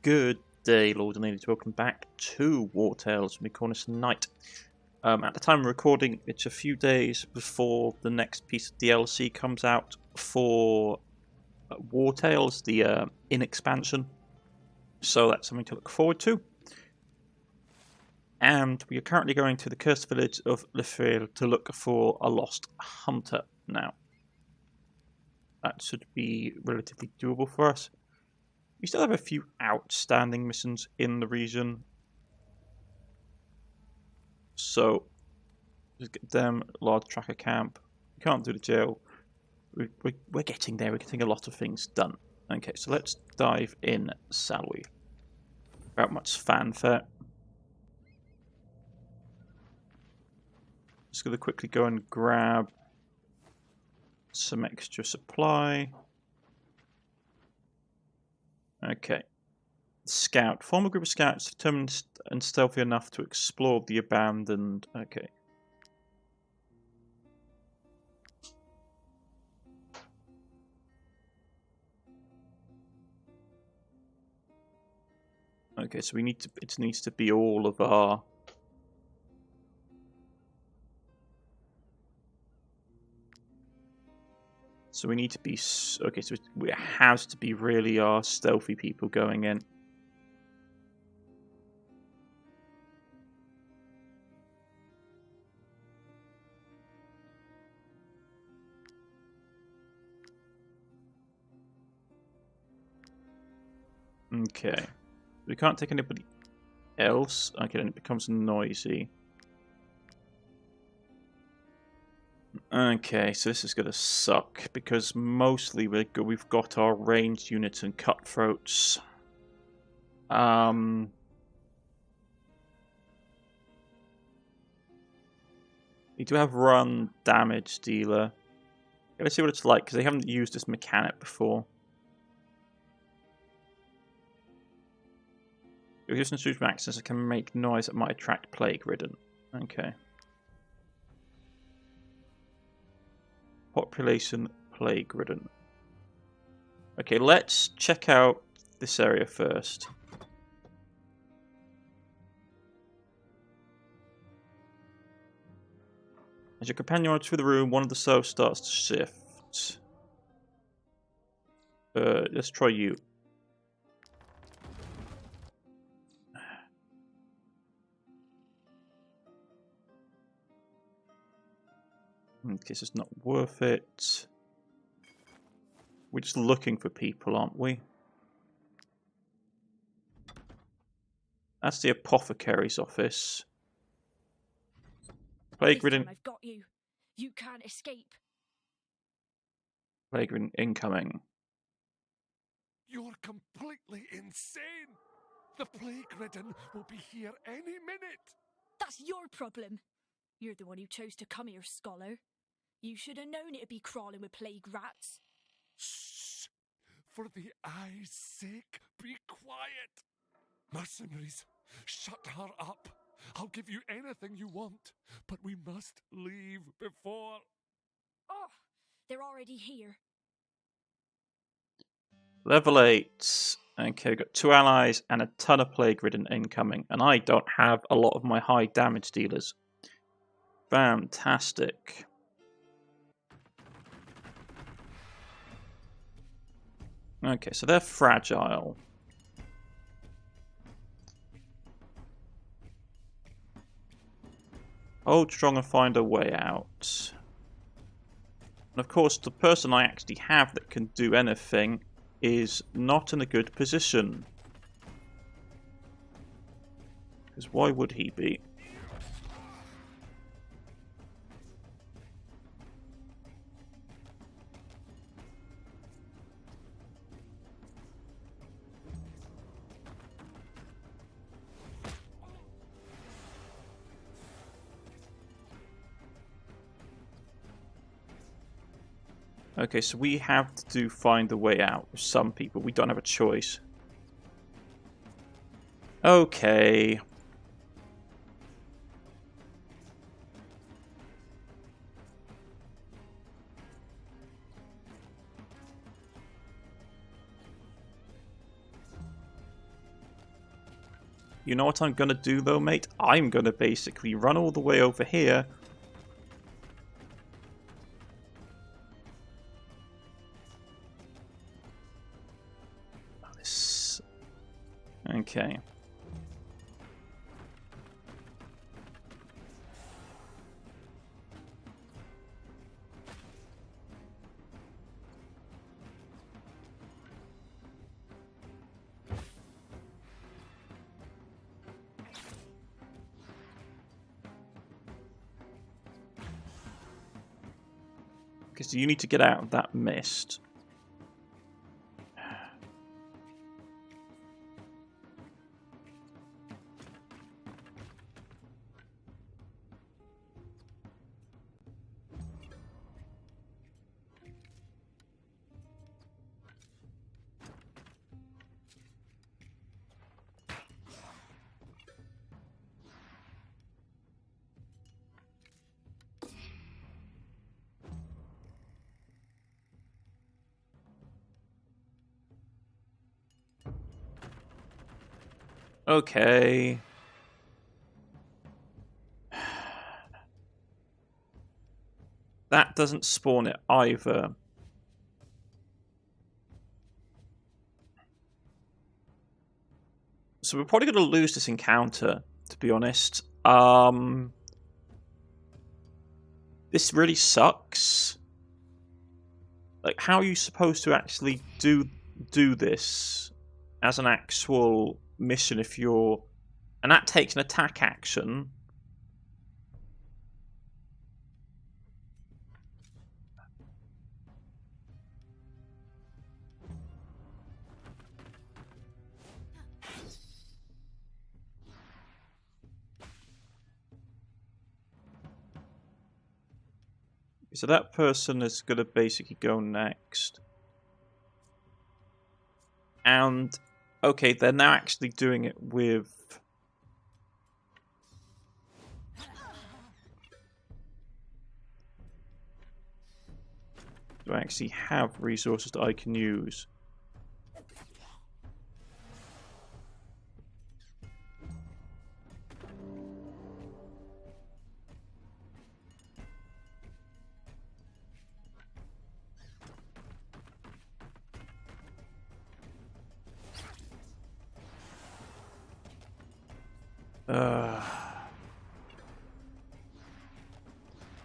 Good day, Lords and Ladies. Welcome back to Wartales from the Cornish-knight. At the time of recording, it's a few days before the next piece of DLC comes out for Wartales, the in expansion. So that's something to look forward to. And we are currently going to the cursed village of Lefil to look for a lost hunter now. That should be relatively doable for us. We still have a few outstanding missions in the region. So, just get them, large tracker camp. We can't do the jail. We're getting there, we're getting a lot of things done. Okay, so let's dive in, shall we? Without much fanfare. Just going to quickly go and grab some extra supply. Okay. Scout. Form a group of scouts determined and stealthy enough to explore the abandoned... Okay. Okay, so we need to... It needs to be all of our... So we need to be... Okay, so it has to be really our stealthy people going in. Okay. We can't take anybody else. Okay, then it becomes noisy. Okay, so this is going to suck, because mostly we've got our ranged units and cutthroats. We do have run damage dealer. Okay, let's see what it's like, because they haven't used this mechanic before. If you listen to super accents, it can make noise that might attract plague-ridden. Okay. Population plague-ridden. Okay, let's check out this area first. As your companion runs through the room, one of the cells starts to shift. Let's try you. Okay, this is not worth it. We're just looking for people, aren't we? That's the apothecary's office. Plague-ridden. I've got you. You can't escape. Plague-ridden incoming. You're completely insane. The plague-ridden will be here any minute. That's your problem. You're the one who chose to come here, scholar. You should have known it'd be crawling with plague rats. Shh! For the eye's sake, be quiet. Mercenaries, shut her up. I'll give you anything you want, but we must leave before... Oh, they're already here. Level 8. Okay, we've got 2 allies and a ton of plague-ridden incoming. And I don't have a lot of my high damage dealers. Fantastic. Okay, so they're fragile. Hold strong and find a way out. And of course, the person I actually have that can do anything is not in a good position. Because why would he be? Okay, so we have to find a way out with some people. We don't have a choice. Okay. You know what I'm going to do, though, mate? I'm going to basically run all the way over here. Okay. Because you need to get out of that mist. Okay. That doesn't spawn it either. So we're probably going to lose this encounter, to be honest. This really sucks. Like, how are you supposed to actually do this as an actual mission if you're... And that takes an attack action. So that person is going to basically go next. And, okay, they're now actually doing it with... Do I actually have resources that I can use?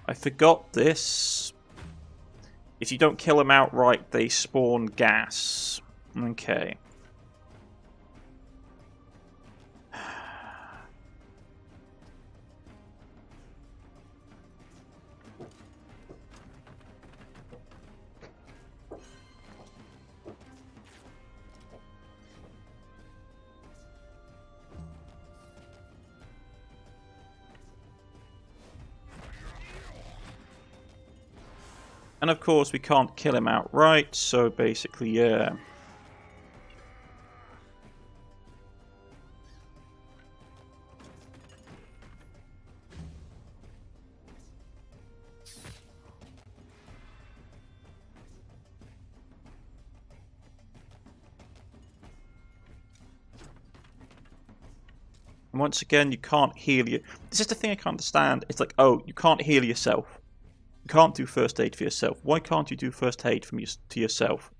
I forgot this. If you don't kill them outright, they spawn gas. Okay. And of course, we can't kill him outright, so basically, yeah. And once again, you can't heal you. This is the thing I can't understand. It's like, oh, you can't heal yourself. You can't do first aid for yourself. Why can't you do first aid to yourself?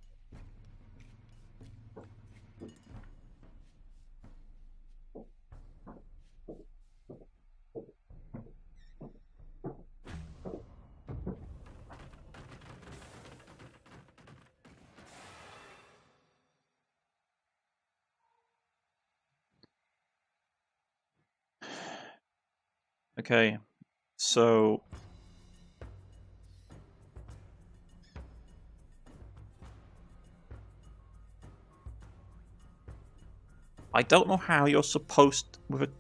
Okay, so... I don't know how you're supposed with a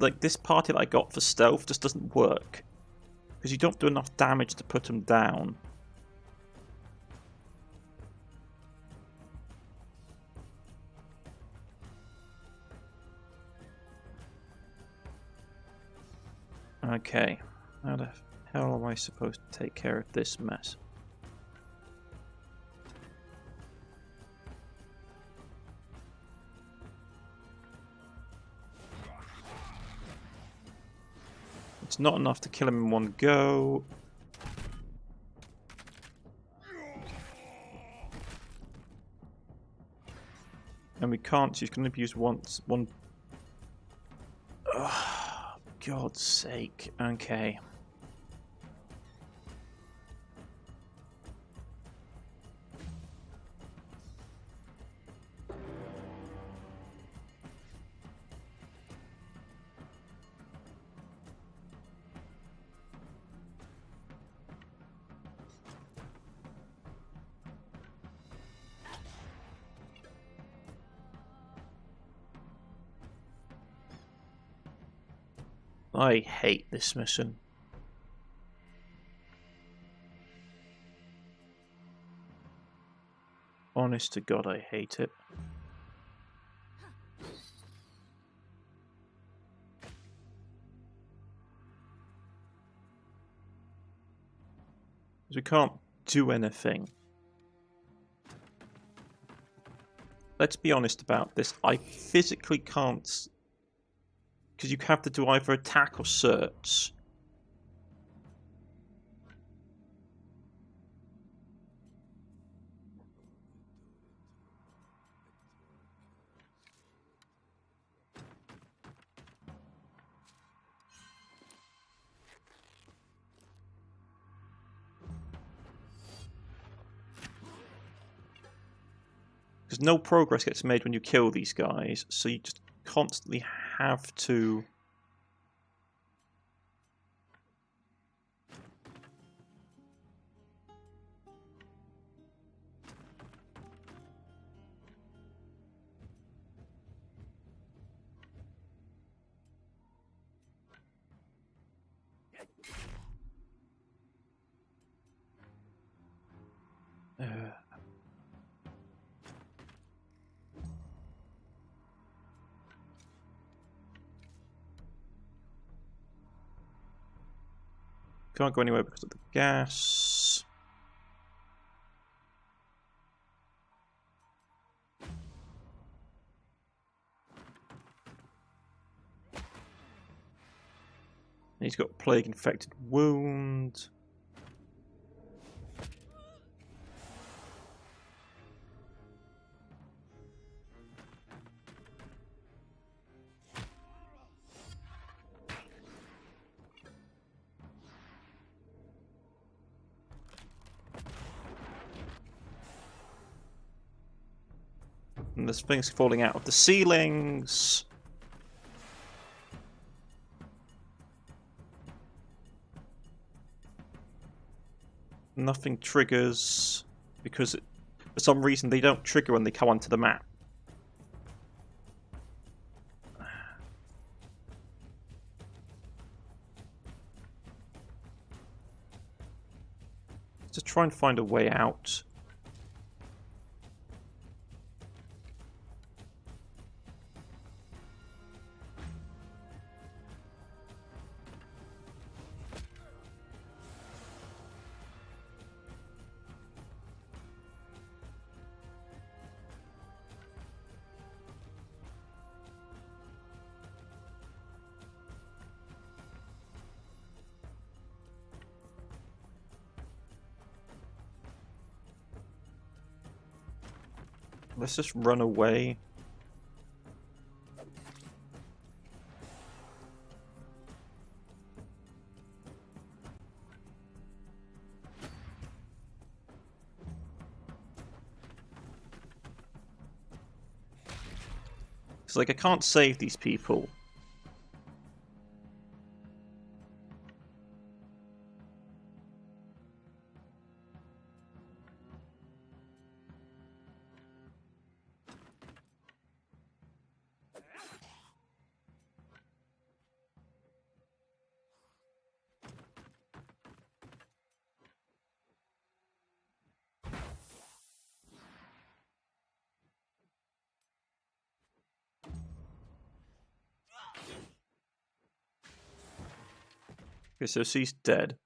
like this party that I got for stealth just doesn't work because you don't do enough damage to put them down. Okay, how the hell am I supposed to take care of this mess? It's not enough to kill him in one go. And we can't, so you can only use once. One. Oh, God's sake. Okay. I hate this mission. Honest to God, I hate it. We can't do anything. Let's be honest about this. I physically can't... Because you have to do either attack or search. Because no progress gets made when you kill these guys, so you just constantly have to... Can't go anywhere because of the gas. He's got plague infected wound. And there's things falling out of the ceilings. Nothing triggers because for some reason they don't trigger when they come onto the map. Just try and find a way out. Let's just run away. It's like I can't save these people. Okay, so she's dead.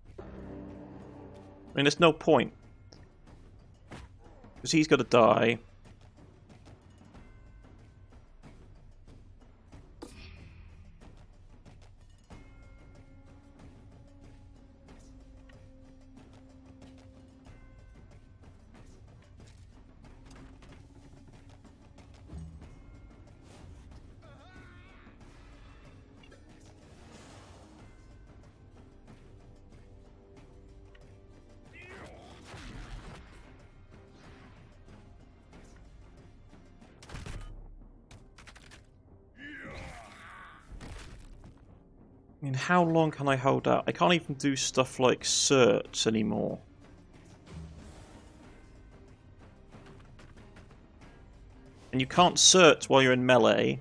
I mean, there's no point. Because he's got to die. I mean, how long can I hold out? I can't even do stuff like search anymore. And you can't search while you're in melee.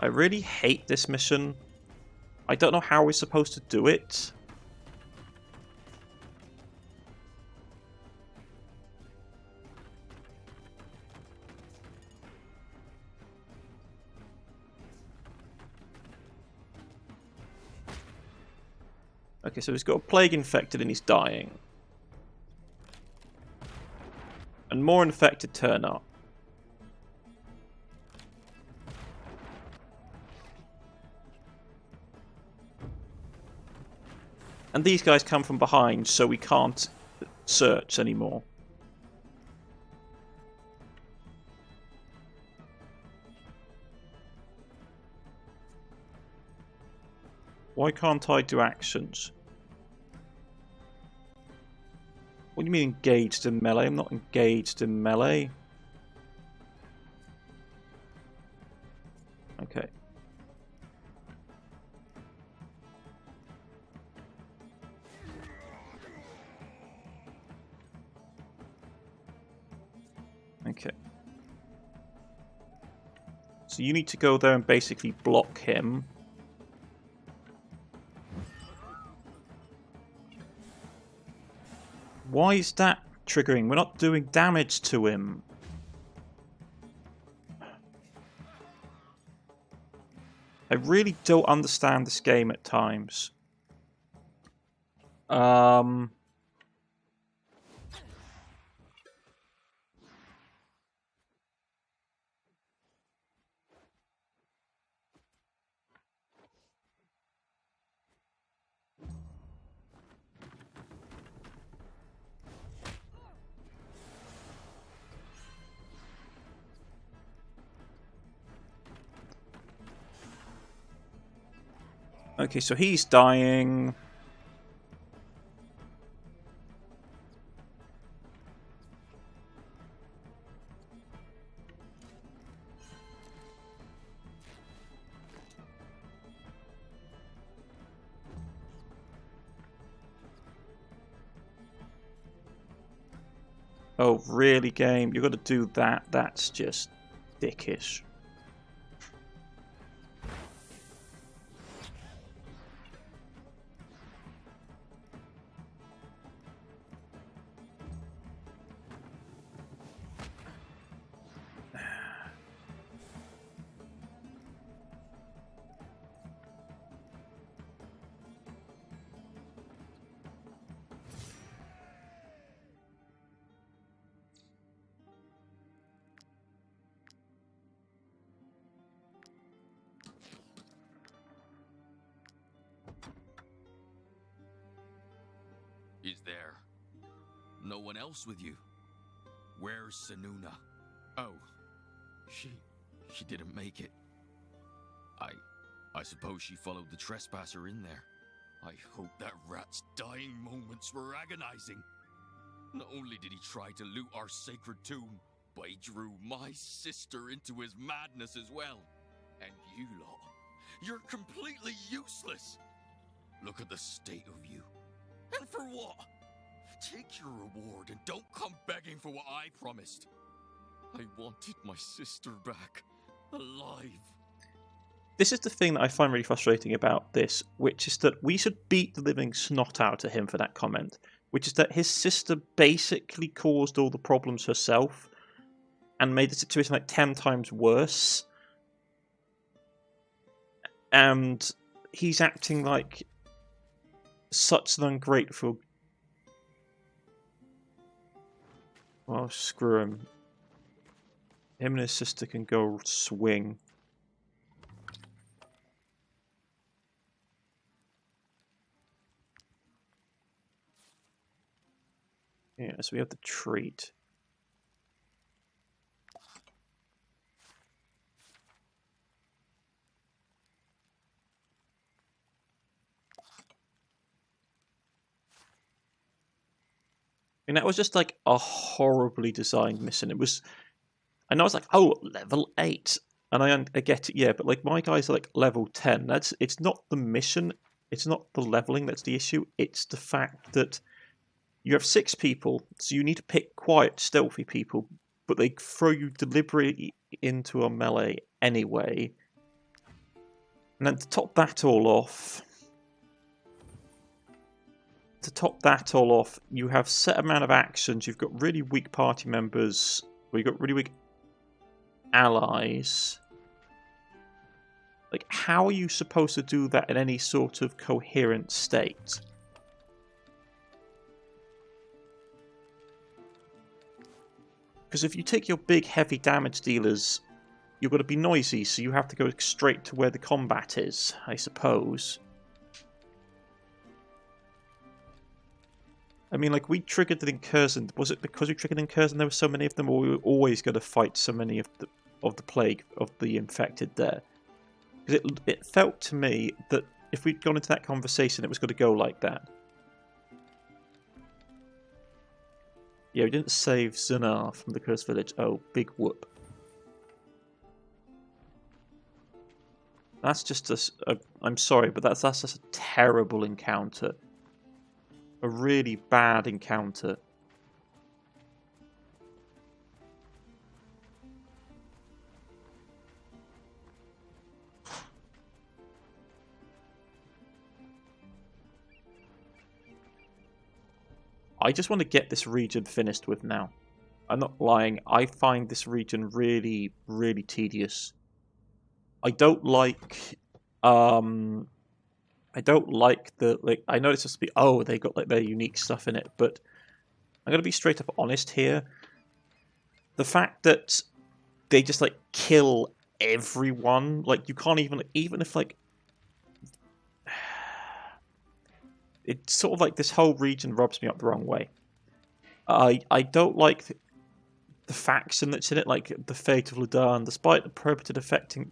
I really hate this mission. I don't know how we're supposed to do it. Okay, so he's got a plague infected and he's dying. And more infected turn up. And these guys come from behind, so we can't search anymore. Why can't I do actions? What do you mean engaged in melee? I'm not engaged in melee. Okay. Okay. So you need to go there and basically block him. Why is that triggering? We're not doing damage to him. I really don't understand this game at times. Okay, so he's dying. Oh, really, game? You've got to do that? That's just dickish. Is there no one else with you? Where's Sununa? Oh, she didn't make it. I suppose she followed the trespasser in there. I hope that rat's dying moments were agonizing. Not only did he try to loot our sacred tomb, but he drew my sister into his madness as well. And you lot, you're completely useless. Look at the state of you. And for what? Take your reward and don't come begging for what I promised. I wanted my sister back, alive. This is the thing that I find really frustrating about this, which is that we should beat the living snot out of him for that comment, which is that his sister basically caused all the problems herself and made the situation like 10 times worse. And he's acting like such an ungrateful... Well, screw him. Him and his sister can go swing. Yeah, so we have the treat. And that was just like a horribly designed mission. It was, and I was like, oh, level 8. And I get it, yeah, but like my guys are like level 10. It's not the mission, it's not the leveling that's the issue. It's the fact that you have 6 people, so you need to pick quiet, stealthy people, but they throw you deliberately into a melee anyway. And then to top that all off, you have set amount of actions. You've got really weak party members, or you've got really weak allies. Like, how are you supposed to do that in any sort of coherent state? Because if you take your big, heavy damage dealers, you've got to be noisy, so you have to go straight to where the combat is, I suppose. I mean, like, we triggered the incursion. Was it because we triggered incursion there were so many of them, or we were always going to fight so many of the plague, of the infected there? Because it felt to me that if we'd gone into that conversation, it was going to go like that. Yeah, we didn't save Zunar from the Cursed Village. Oh, big whoop. That's just I'm sorry, but that's just a terrible encounter. A really bad encounter. I just want to get this region finished with now. I'm not lying. I find this region really, really tedious. I don't like the, like, I know it's supposed to be, oh, they got like their unique stuff in it, but I'm gonna be straight up honest here. The fact that they just like kill everyone, like you can't even if like, it's sort of like this whole region rubs me up the wrong way. I don't like the faction that's in it, like the fate of Ludan. Despite the prohibited affecting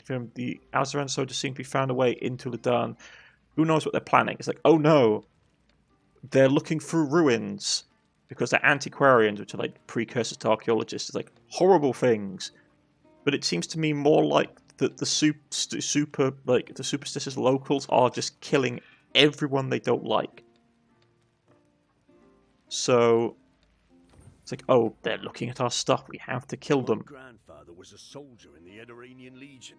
from the Azeran soldiers seem to be found a way into Ludan. Who knows what they're planning? It's like, oh no, they're looking through ruins because they're antiquarians, which are like precursors to archaeologists. It's like horrible things, but it seems to me more like that the superstitious locals are just killing everyone they don't like. So it's like, oh, they're looking at our stuff. We have to kill them. My grandfather was a soldier in the Edoranian Legion.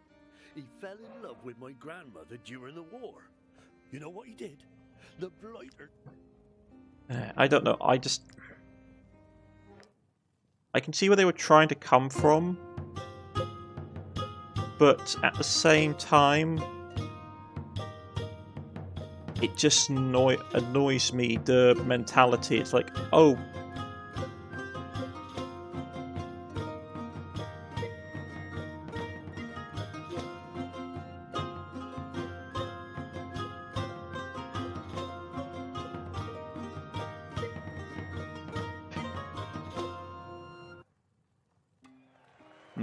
He fell in love with my grandmother during the war. You know what he did? The blighter. I don't know. I can see where they were trying to come from, but at the same time, it just annoys me, the mentality. It's like, oh,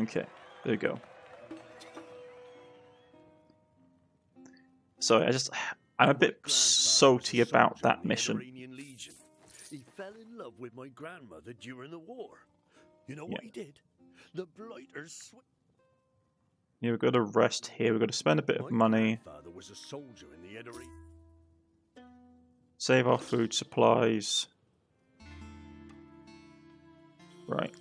okay, there you go. Sorry, I'm a bit salty about that mission. He fell in love with my grandmother during the war. You know what he did? The blighters. Yeah, we've got to rest here. We've got to spend a bit of money. My grandfather was a soldier in the Edoran. Save our food supplies. Right.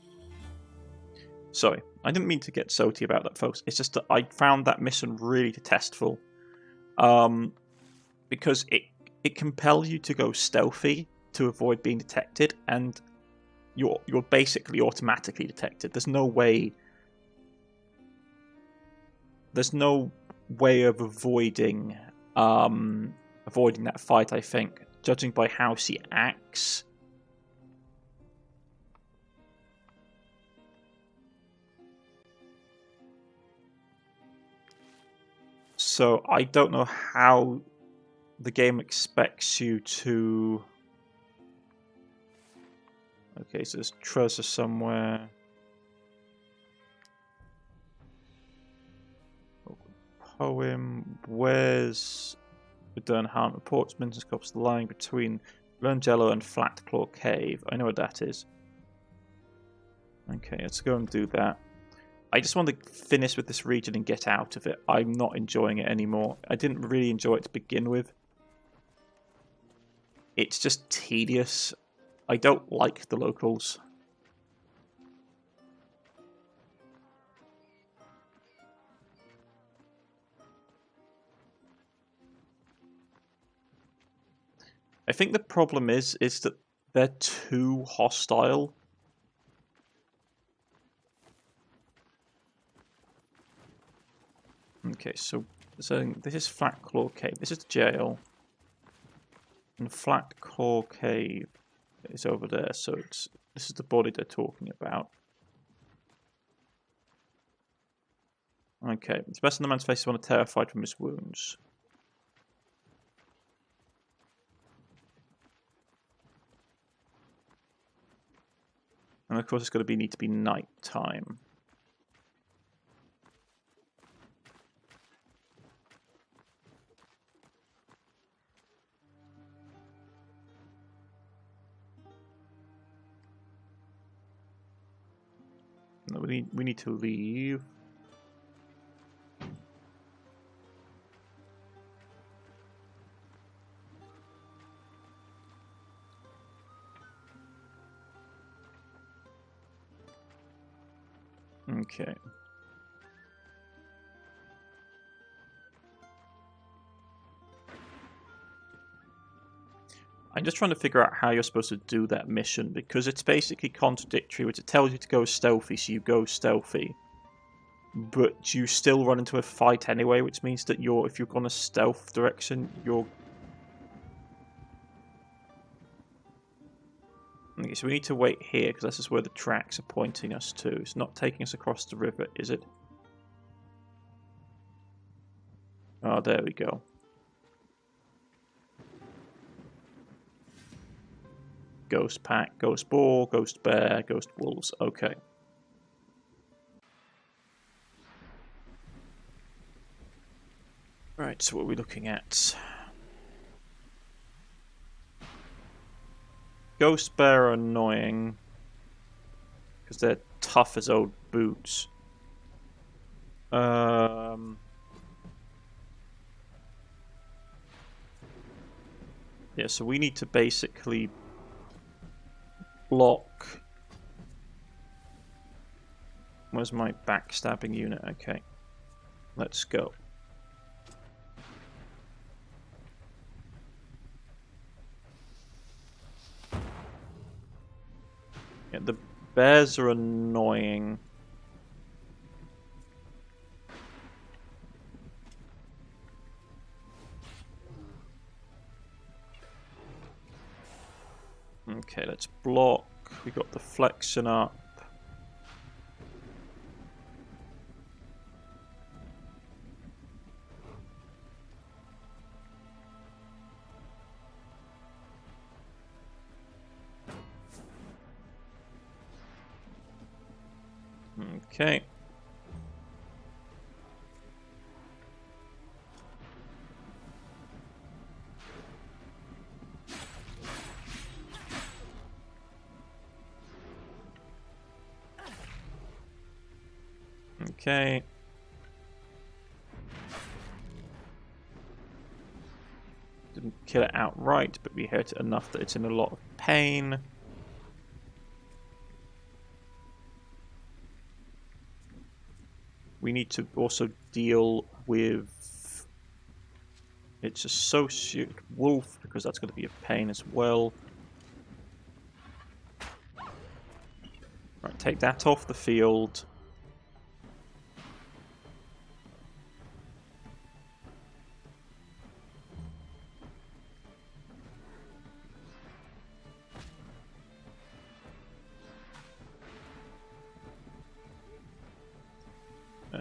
Sorry, I didn't mean to get salty about that, folks. It's just that I found that mission really detestful. Because it compels you to go stealthy to avoid being detected, and you're basically automatically detected. There's no way of avoiding avoiding that fight, I think, judging by how she acts. So I don't know how the game expects you to... Okay, so there's treasure somewhere. Poem. Where's Edoran Empire? Reports Minton's Copse lying between Lungello and Flatclaw Cave. I know what that is. Okay, let's go and do that. I just want to finish with this region and get out of it. I'm not enjoying it anymore. I didn't really enjoy it to begin with. It's just tedious. I don't like the locals. I think the problem is that they're too hostile. Okay, so this is Flatclaw Cave. This is the jail. And Flatclaw Cave is over there, so this is the body they're talking about. Okay, it's best in the man's face is one terrified from his wounds. And of course it's going to need to be night time. No, we need to leave. Okay. I'm just trying to figure out how you're supposed to do that mission, because it's basically contradictory, which it tells you to go stealthy, so you go stealthy. But you still run into a fight anyway, which means that if you've gone a stealth direction, you're... Okay, so we need to wait here, because this is where the tracks are pointing us to. It's not taking us across the river, is it? Oh, there we go. Ghost pack, ghost boar, ghost bear, ghost wolves. Okay. Right, so what are we looking at? Ghost bear are annoying because they're tough as old boots. Yeah, so we need to basically block. Where's my backstabbing unit? Okay, let's go. Yeah, the bears are annoying. Okay, let's block. We got the flexion up. Okay. Okay. Didn't kill it outright, but we hurt it enough that it's in a lot of pain. We need to also deal with its associate wolf, because that's going to be a pain as well. Right, take that off the field.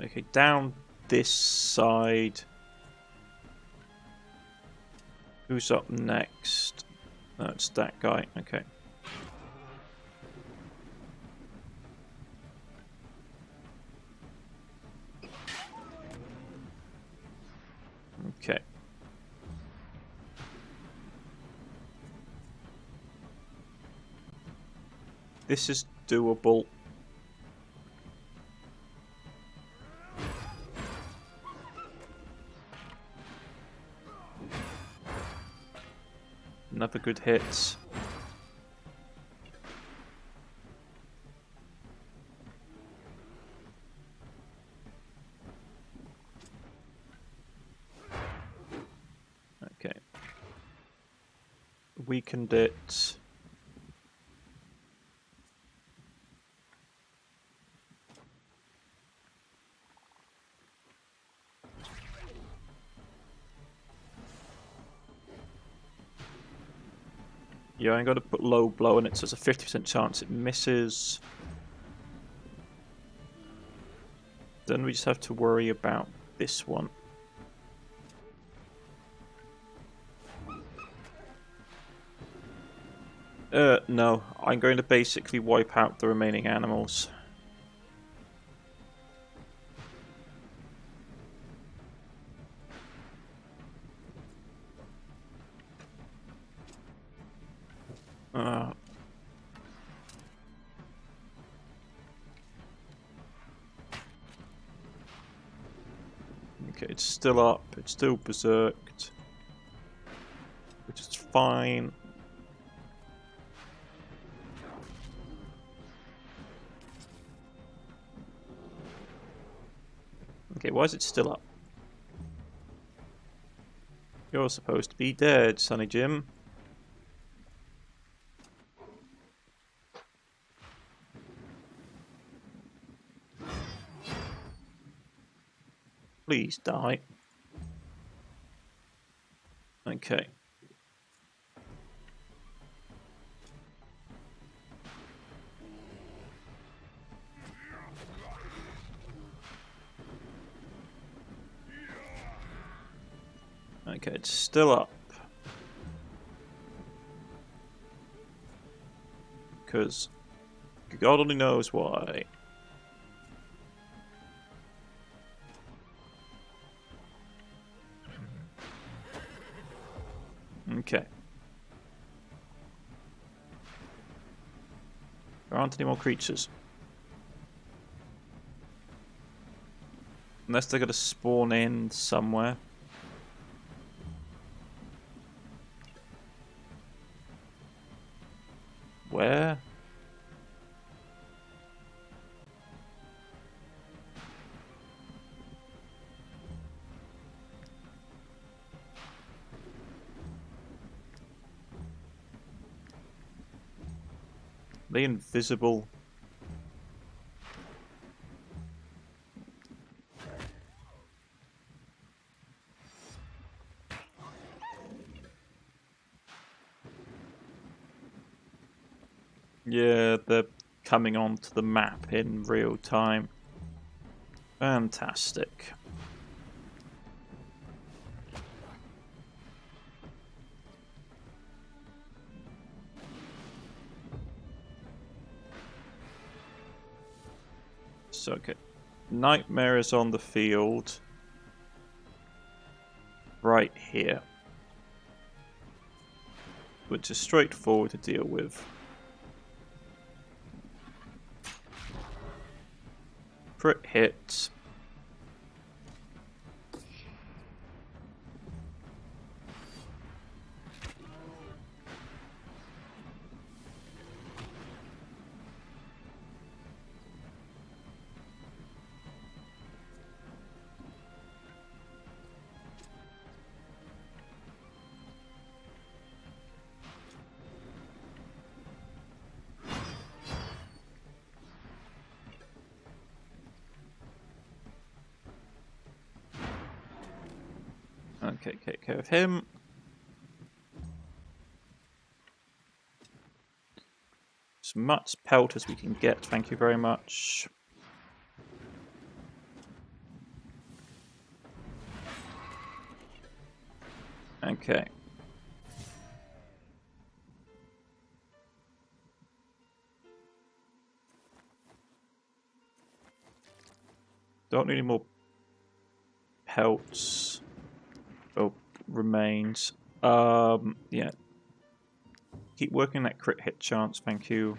Okay, down this side. Who's up next? That's that guy. Okay. Okay. This is doable. Another good hit. Okay. Weakened it. Yeah, I'm going to put low blow in it, so there's a 50% chance it misses. Then we just have to worry about this one. No. I'm going to basically wipe out the remaining animals. Okay, it's still up. It's still berserked. Which is fine. Okay, why is it still up? You're supposed to be dead, Sonny Jim. Please die. Okay. Okay, it's still up. Because God only knows why. Okay. There aren't any more creatures. Unless they're going to spawn in somewhere. Where? Are they invisible? Yeah, they're coming onto the map in real time. Fantastic. So, okay. Nightmare is on the field. Right here. Which is straightforward to deal with. Crit hit. Okay, take care of him. As much pelt as we can get, thank you very much. Okay. Don't need any more pelts. Oh, remains. Yeah. Keep working that crit hit chance, thank you.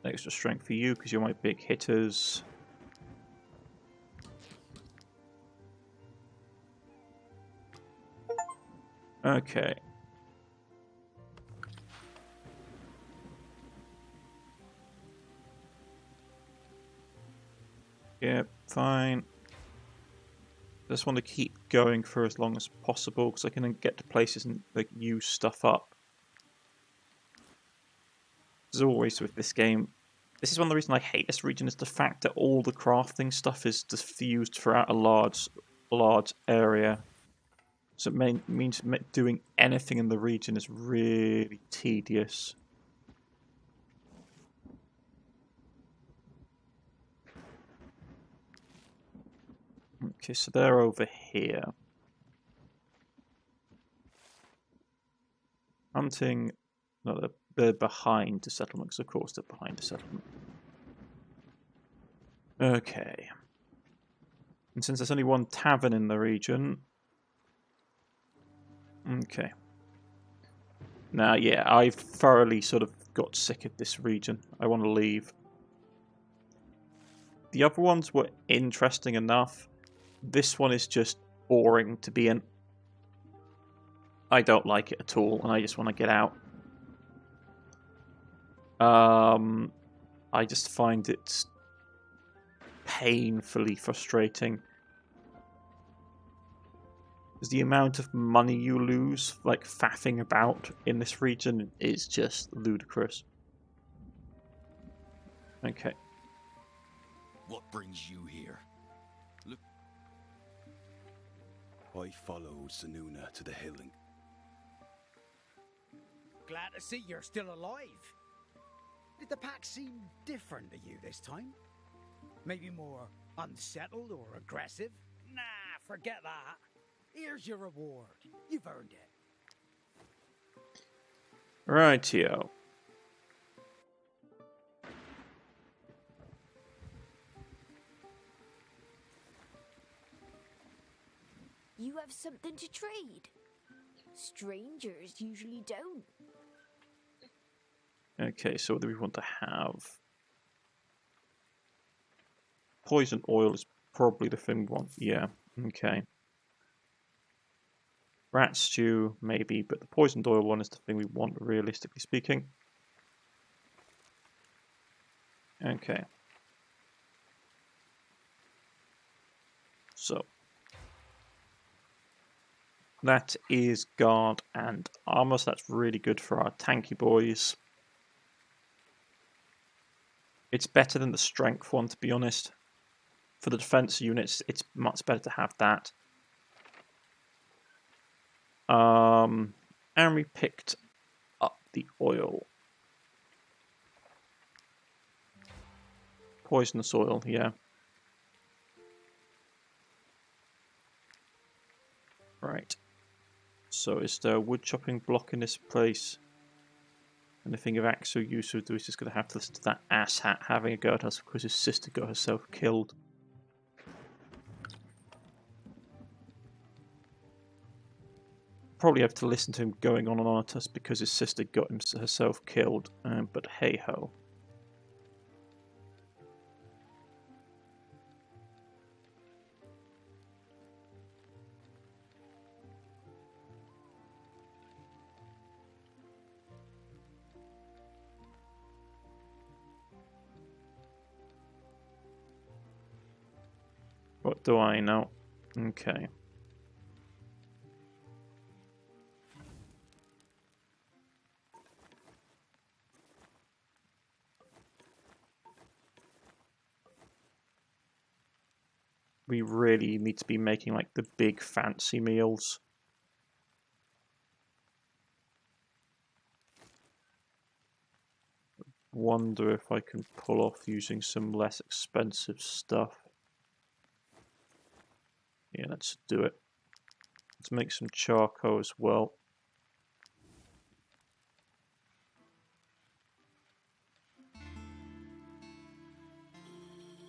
Extra strength for you because you're my big hitters. Okay. Yeah, fine. Just want to keep going for as long as possible because I can then get to places and like use stuff up. As always with this game, this is one of the reasons I hate this region, is the fact that all the crafting stuff is diffused throughout a large area. So it means doing anything in the region is really tedious. Okay, so they're over here. Hunting... No, they're behind the settlement, because of course they're behind the settlement. Okay. And since there's only one tavern in the region... Okay. Now, yeah, I've thoroughly sort of got sick of this region. I want to leave. The other ones were interesting enough. This one is just boring to be in. I don't like it at all, and I just want to get out. I just find it painfully frustrating. Because the amount of money you lose, like, faffing about in this region is just ludicrous. Okay. What brings you here? Look. I followed Sununa to the hilling. Glad to see you're still alive. Did the pack seem different to you this time? Maybe more unsettled or aggressive? Nah, forget that. Here's your reward. You've earned it. Rightio. You have something to trade. Strangers usually don't. Okay, so what do we want to have? Poison oil is probably the thing we want. Yeah, okay. Rat stew, maybe, but the poisoned oil one is the thing we want, realistically speaking. Okay. So. That is guard and armor, so that's really good for our tanky boys. It's better than the strength one, to be honest. For the defense units, it's much better to have that. And we picked up the oil. Poisonous oil, yeah. Right. So is there a wood chopping block in this place? Anything of actual use, or do we just going to have to listen to that asshat having a go at us because his sister got herself killed? Probably have to listen to him going on and on at us because his sister got herself killed, but hey ho. What do I know? Okay. We really need to be making like the big fancy meals. wonder if I can pull off using some less expensive stuff. Yeah, let's do it. Let's make some charcoal as well.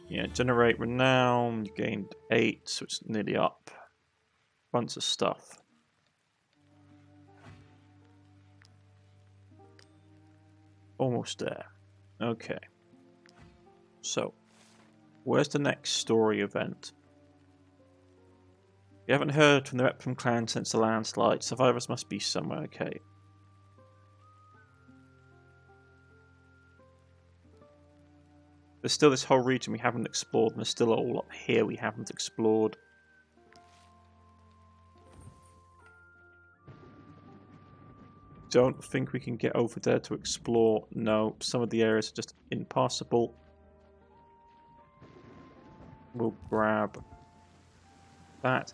Yeah, generate renown, you gained 8, so it's nearly up. Bunch of stuff. Almost there. Okay. So, where's the next story event? We haven't heard from the Reptum clan since the landslide. Survivors must be somewhere, okay. There's still this whole region we haven't explored, and there's still a whole lot here we haven't explored. Don't think we can get over there to explore. No, some of the areas are just impassable. We'll grab that.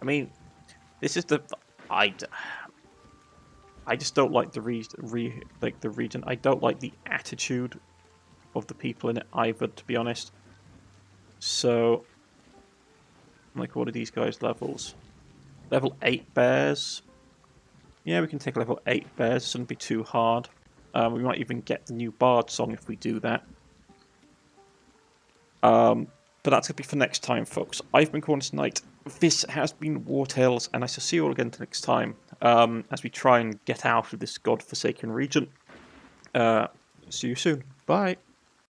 I mean, this is the... I just don't like the region. I don't like the attitude of the people in it either, to be honest. So, like, what are these guys' levels? Level 8 bears. Yeah, we can take level 8 bears. It shouldn't be too hard. We might even get the new bard song if we do that. But that's going to be for next time, folks. I've been Cornish-knight. This has been Wartales, and I shall see you all again next time as we try and get out of this godforsaken region. See you soon. Bye.